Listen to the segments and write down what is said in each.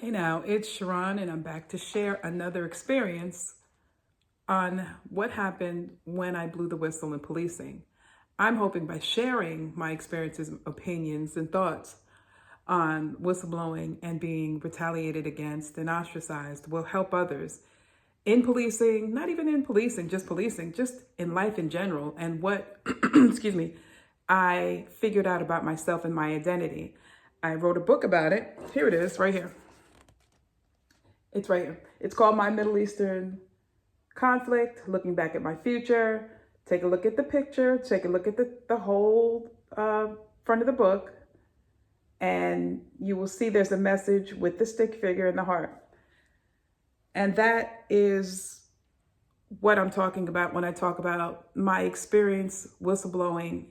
Hey now, it's Sharon, and I'm back to share another experience on what happened when I blew the whistle in policing. I'm hoping by sharing my experiences, opinions, and thoughts on whistleblowing and being retaliated against and ostracized will help others in policing, not even in policing, just in life in general, and what, excuse me, I figured out about myself and my identity. I wrote a book about it. Here it is, right here. It's right here. It's called My Middle Eastern Conflict, Looking Back at My Future. Take a look at the picture, take a look at the whole front of the book, and you will see there's a message with the stick figure and the heart. And that is what I'm talking about when I talk about my experience whistleblowing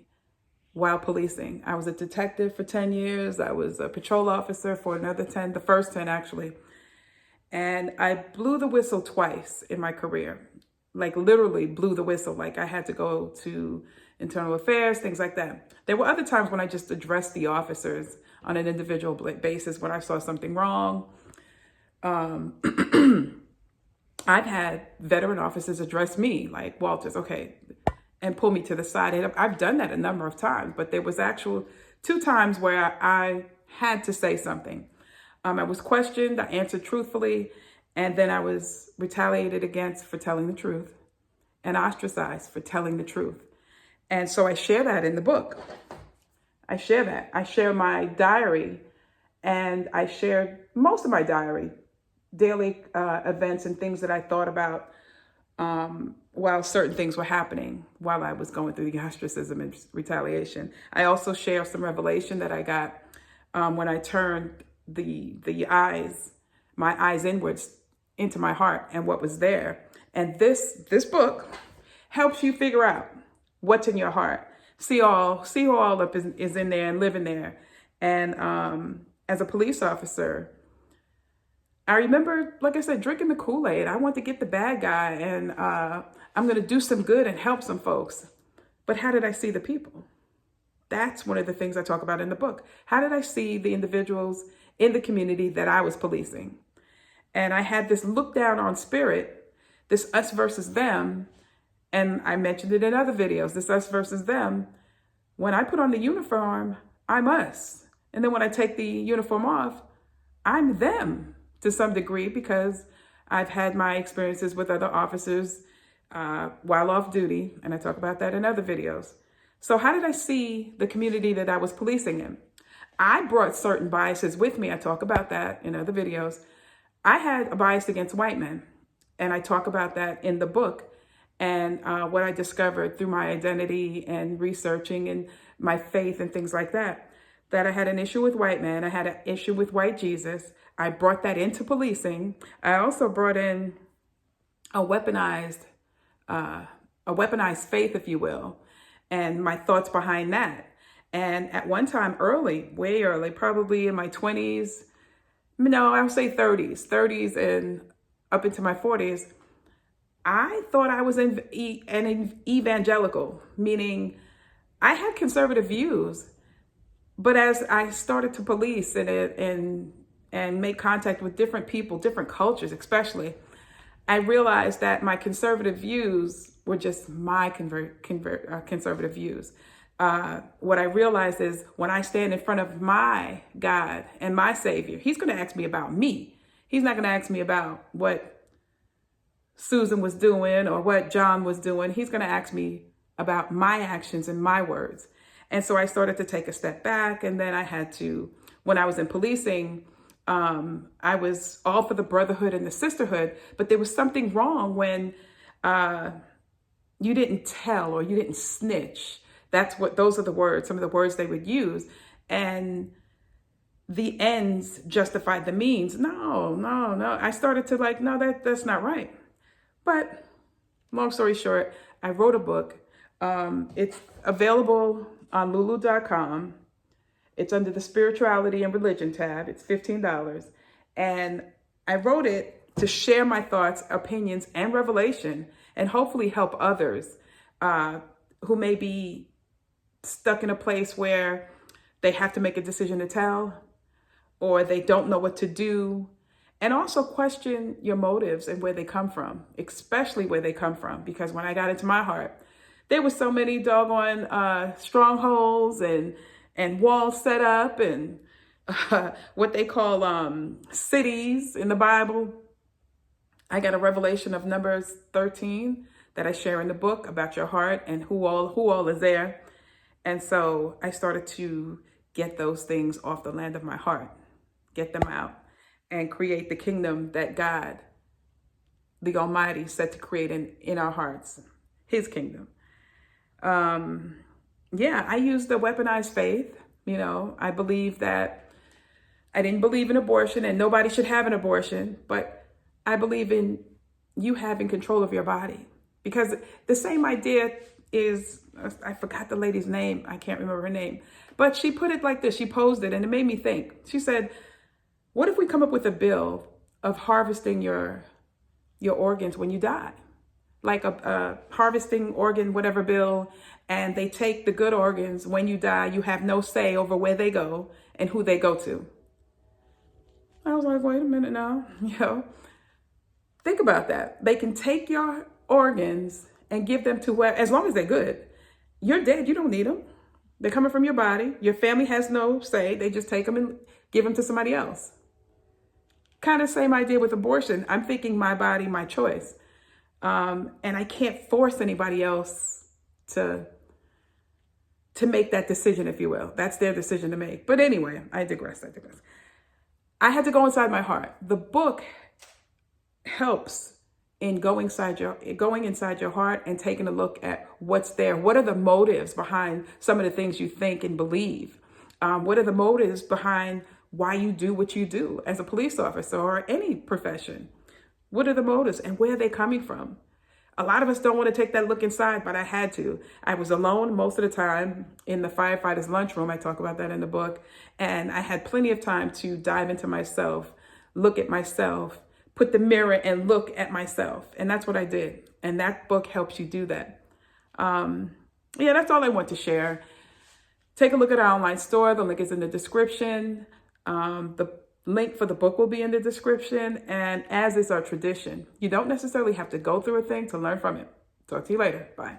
while policing. I was a detective for 10 years. I was a patrol officer for another 10, the first 10 actually. And I blew the whistle twice in my career, like literally blew the whistle. Like I had to go to internal affairs, things like that. There were other times when I just addressed the officers on an individual basis when I saw something wrong. I've had veteran officers address me like, Walters, okay, and pull me to the side. And I've done that a number of times, but there was actual 2 times where I had to say something. I was questioned, I answered truthfully, and then I was retaliated against for telling the truth and ostracized for telling the truth. And so I share that in the book. I share that. I share my diary, and I shared most of my diary, daily events and things that I thought about while certain things were happening, while I was going through the ostracism and retaliation. I also share some revelation that I got when I turned my eyes inwards into my heart and what was there. And this book helps you figure out what's in your heart. See who all up is in there and live in there. And as a police officer, I remember, like I said, drinking the Kool-Aid. I want to get the bad guy, and I'm going to do some good and help some folks. But how did I see the people? That's one of the things I talk about in the book. How did I see the individuals in the community that I was policing? And I had this look down on spirit, this us versus them. And I mentioned it in other videos, this us versus them. When I put on the uniform, I'm us. And then when I take the uniform off, I'm them to some degree, because I've had my experiences with other officers while off duty. And I talk about that in other videos. So how did I see the community that I was policing in? I brought certain biases with me. I talk about that in other videos. I had a bias against white men, and I talk about that in the book and what I discovered through my identity and researching and my faith and things like that, that I had an issue with white men. I had an issue with white Jesus. I brought that into policing. I also brought in a weaponized faith, if you will, and my thoughts behind that. And at one time way early, probably in my 20s, no, I would say 30s and up into my 40s, I thought I was an evangelical, meaning I had conservative views. But as I started to police and make contact with different people, different cultures especially, I realized that my conservative views were just my conservative views. What I realized is when I stand in front of my God and my Savior, He's going to ask me about me. He's not going to ask me about what Susan was doing or what John was doing. He's going to ask me about my actions and my words. And so I started to take a step back, and then I had to, when I was in policing, I was all for the brotherhood and the sisterhood, but there was something wrong when you didn't tell or you didn't snitch. Those are the words, some of the words they would use. And the ends justified the means. No. I started to that's not right. But long story short, I wrote a book. It's available on lulu.com. It's under the spirituality and religion tab. It's $15. And I wrote it to share my thoughts, opinions, and revelation, and hopefully help others who may be stuck in a place where they have to make a decision to tell, or they don't know what to do. And also question your motives and where they come from, especially where they come from. Because when I got into my heart, there were so many doggone strongholds and walls set up and what they call cities in the Bible. I got a revelation of Numbers 13 that I share in the book about your heart and who all is there. And so I started to get those things off the land of my heart, get them out, and create the kingdom that God, the Almighty, set to create in our hearts, his kingdom. Yeah, I use the weaponized faith. You know, I believe that I didn't believe in abortion and nobody should have an abortion, but I believe in you having control of your body. Because the same idea is, I forgot the lady's name. I can't remember her name. But she put it like this. She posed it and it made me think. She said, what if we come up with a bill of harvesting your organs when you die? Like a harvesting organ, whatever bill, and they take the good organs when you die. You have no say over where they go and who they go to. I was like, wait a minute now, think about that. They can take your organs and give them to whoever, as long as they're good. You're dead, you don't need them. They're coming from your body. Your family has no say. They just take them and give them to somebody else. Kind of same idea with abortion. I'm thinking my body, my choice. And I can't force anybody else to make that decision, if you will. That's their decision to make. But anyway, I digress. I had to go inside my heart. The book helps in going inside your heart and taking a look at what's there. What are the motives behind some of the things you think and believe? What are the motives behind why you do what you do as a police officer or any profession? What are the motives and where are they coming from? A lot of us don't want to take that look inside, but I had to. I was alone most of the time in the firefighter's lunchroom. I talk about that in the book. And I had plenty of time to dive into myself, look at myself, put the mirror and look at myself. And that's what I did. And that book helps you do that. Yeah, that's all I want to share. Take a look at our online store. The link is in the description. The link for the book will be in the description. And as is our tradition, you don't necessarily have to go through a thing to learn from it. Talk to you later. Bye.